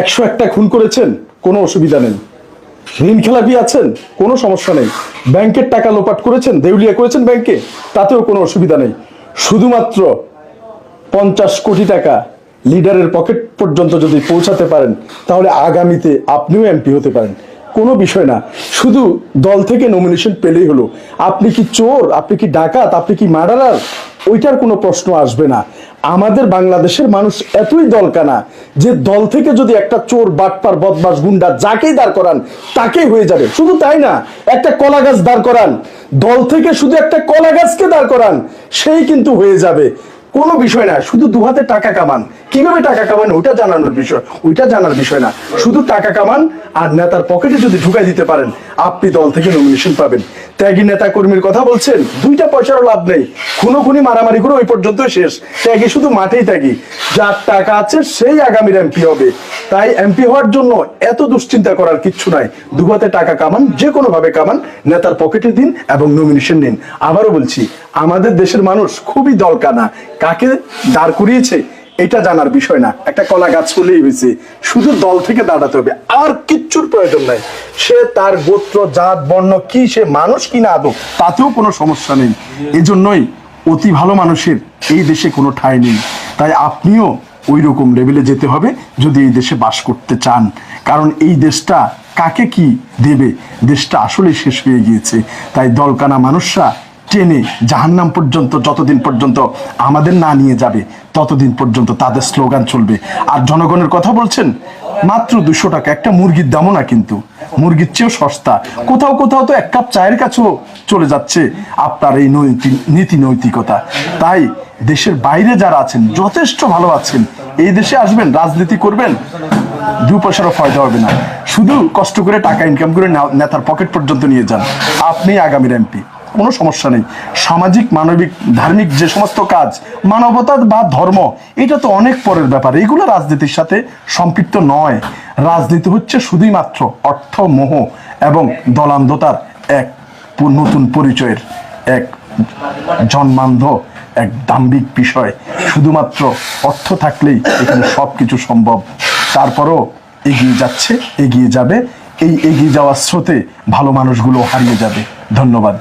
101টা খুন করেছেন, কোনো অসুবিধা নেই। ঋণ খেলাপি আছেন, কোনো সমস্যা নেই। ব্যাংকের টাকা লোপাট করেছেন, দেউলিয়া করেছেন ব্যাংকে, তাতেও কোনো অসুবিধা নেই। শুধুমাত্র 50 কোটি টাকা লিডারের পকেট পর্যন্ত যদি পৌঁছাতে পারেন, তাহলে আগামীতে আপনিও এমপি হতে পারেন। কোনো বিষয় না, শুধু দল থেকে নমিনেশন পেলেই হলো। আপনি কি চোর, আপনি কি ডাকাত, আপনি কি মার্ডারার, ওইটার কোনো প্রশ্ন আসবে না। আমাদের বাংলাদেশের মানুষ এতই দলকানা যে দল থেকে যদি একটা চোর, বাটপার, বদমাস, গুন্ডা যাকেই দাঁড় করান তাকেই হয়ে যাবে। শুধু তাই না, একটা কলা গাছ দাঁড় করান, দল থেকে শুধু একটা কলা গাছকে দাঁড় করান, সেই কিন্তু হয়ে যাবে। কোনো বিষয় না, শুধু দুহাতে টাকা কামান। কিভাবে টাকা কামান ওইটা জানার বিষয় না। শুধু টাকা কামান আর নেতার পকেটে যদি ঢুকাই দিতে পারেন, আপনি দল থেকে নমিনেশন পাবেন। ত্যাগী নেতা কর্মীর কথা বলছেন, 2টা পয়সারও লাভ নেই। খুনোখুনি মারামারি করে ওই পর্যন্তই শেষ। ত্যাগী শুধু মাঠেই ত্যাগী। যার টাকা আছে সেই আগামীর এমপি হবে। তাই এমপি হওয়ার জন্য এত দুশ্চিন্তা করার কিচ্ছু নাই। দুহাতে টাকা কামান, যে কোনো ভাবে কামান, নেতার পকেটে দিন এবং নমিনেশন নিন। আবারও বলছি, আমাদের দেশের মানুষ খুবই দলকানা। কাকে দাঁড় করিয়েছে এটা জানার বিষয় না। একটা কলা গাছ হলেই হয়েছে, শুধু দল থেকে দাঁড়াতে হবে, আর কিচ্ছুর প্রয়োজন নাই। সে তার গোত্র, জাত, বর্ণ কি, সে মানুষ কি না আদৌ, তাতেও কোনো সমস্যা নেই। এজন্যই অতি ভালো মানুষের এই দেশে কোনো ঠাঁই নেই। তাই আপনিও ওই রকম লেভেলে যেতে হবে যদি এই দেশে বাস করতে চান। কারণ এই দেশটা কাকে কি দেবে, দেশটা আসলেই শেষ হয়ে গিয়েছে। তাই দলকানা মানুষরা টেনে জাহান্নাম পর্যন্ত যতদিন পর্যন্ত আমাদের না নিয়ে যাবে, ততদিন পর্যন্ত তাদের স্লোগান চলবে। আর জনগণের কথা বলছেন, মাত্র 200 টাকা একটা মুরগির দামও না, কিন্তু মুরগির চেয়েও সস্তা। কোথাও কোথাও তো 1 কাপ চায়ের কাছেও চলে যাচ্ছে আপনার এই নীতি নৈতিকতা। তাই দেশের বাইরে যারা আছেন, যথেষ্ট ভালো আছেন, এই দেশে আসবেন, রাজনীতি করবেন, 2 পয়সারও ফায়দা হবে না। শুধু কষ্ট করে টাকা ইনকাম করে নেতার পকেট পর্যন্ত নিয়ে যান, আপনি আগামীর এমপি। কোনো সমস্যা নেই। সামাজিক, মানবিক, ধার্মিক যে সমস্ত কাজ, মানবতা বা ধর্ম, এটা তো অনেক পরের ব্যাপার। এগুলো রাজনীতির সাথে সম্পৃক্ত নয়। রাজনীতি হচ্ছে শুধুই মাত্র অর্থ, মোহ এবং দলান্ধতার এক নতুন পরিচয়ের এক জন্মান্ধ এক দাম্ভিক বিষয়। শুধুমাত্র অর্থ থাকলেই এখানে সবকিছু সম্ভব। তারপরও এগিয়ে যাচ্ছে, এগিয়ে যাবে। এই এগিয়ে যাওয়ার স্রোতে ভালো মানুষগুলো হারিয়ে যাবে। ধন্যবাদ।